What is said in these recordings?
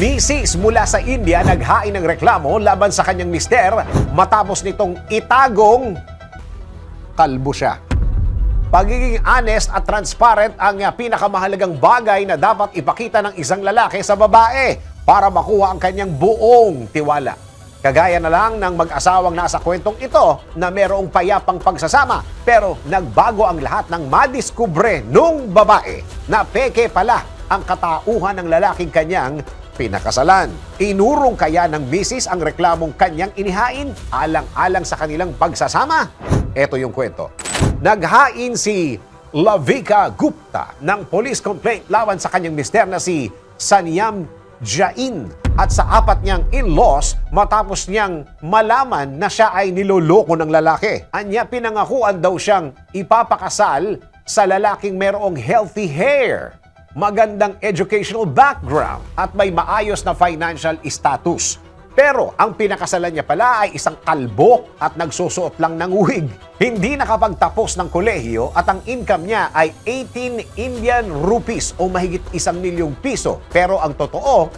Misis mula sa India naghain ng reklamo laban sa kanyang mister matapos nitong itagong kalbo siya. Pagiging honest at transparent ang pinakamahalagang bagay na dapat ipakita ng isang lalaki sa babae para makuha ang kanyang buong tiwala. Kagaya na lang ng mag-asawang nasa kwentong ito na merong payapang pagsasama pero nagbago ang lahat nang madiskubre nung babae na peke pala ang katauhan ng lalaking kanyang pinakasalan. Inurong kaya ng misis ang reklamong kanyang inihain alang-alang sa kanilang pagsasama? Ito yung kwento. Naghain si Lavika Gupta ng police complaint laban sa kanyang mister na si Sanyam Jain at sa apat niyang in-laws matapos niyang malaman na siya ay niloloko ng lalaki. Anya pinangakuan daw siyang ipapakasal sa lalaking merong healthy hair, magandang educational background at may maayos na financial status. Pero ang pinakasalan niya pala ay isang kalbo at nagsusuot lang ng wig. Hindi nakapagtapos ng kolehiyo at ang income niya ay 18 Indian rupees o mahigit 1,000,000 piso. Pero ang totoo,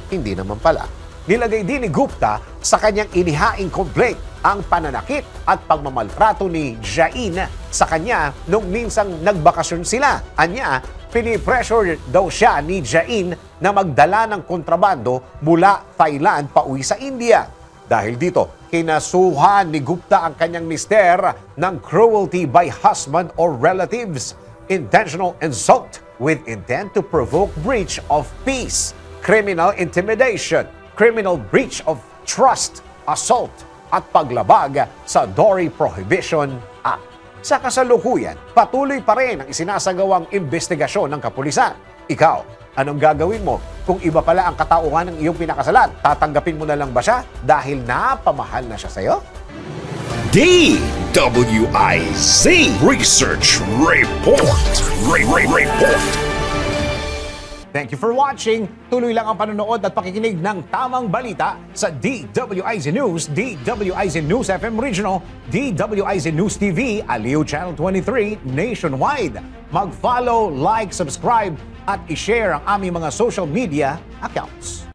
hindi naman pala. Nilagay din ni Gupta sa kanyang inihaing complaint ang pananakit at pagmamaltrato ni Jain sa kanya nung minsang nagbakasyon sila. Anya, pinipressure daw siya ni Jain na magdala ng kontrabando mula Thailand pauwi sa India. Dahil dito, kinasuhan ni Gupta ang kanyang mister ng cruelty by husband or relatives, intentional assault with intent to provoke breach of peace, criminal intimidation, criminal breach of trust, assault, at paglabag sa Dowry Prohibition Act. Sa kasalukuyan, patuloy pa rin ang isinasagawang investigasyon ng kapulisan. Ikaw, anong gagawin mo kung iba pala ang katauhan ng iyong pinakasalan? Tatanggapin mo na lang ba siya dahil napamahal na siya sa'yo? DWIZ Research Report. Report. Thank you for watching. Tuloy lang ang panonood at pakikinig ng tamang balita sa DWIZ News, DWIZ News FM Regional, DWIZ News TV, Aliw Channel 23, nationwide. Mag-follow, like, subscribe, at i-share ang aming mga social media accounts.